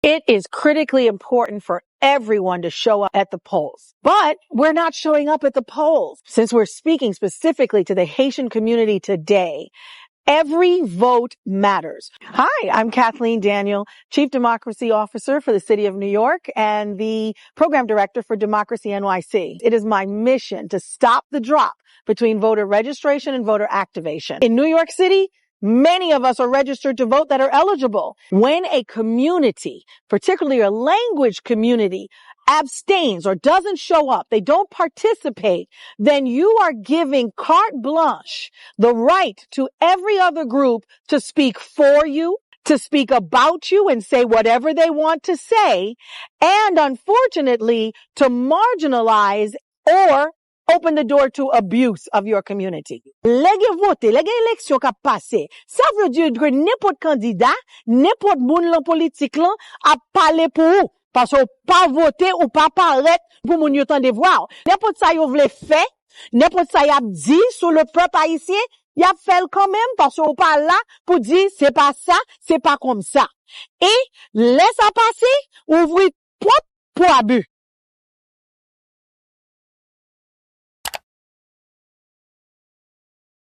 It is critically important for everyone to show up at the polls. But we're not showing up at the polls. Since we're speaking specifically to the Haitian community today, every vote matters. Hi, I'm Kathleen Daniel, Chief Democracy Officer for the City of New York and the Program Director for Democracy NYC. It is my mission to stop the drop between voter registration and voter activation. In New York City, many of us are registered to vote that are eligible. When a community, particularly a language community, abstains or doesn't show up, they don't participate, then you are giving carte blanche the right to every other group to speak for you, to speak about you and say whatever they want to say, and unfortunately, to marginalize or open the door to abuse of your community. Lege vote, lege élection ka passe. Ça veut dire que n'importe candidat, n'importe moun lan politique lan a parlé pour ou. Parce que pas voter ou pas paraître pour moun yo tande voir. N'importe ça yo vle fait, n'importe ça y a dit sur le peuple haïtien, y a fait quand même parce qu'on pas là pour dire c'est pas ça, c'est pas comme ça. Et laisse ça passer, ouvrir porte pour abus.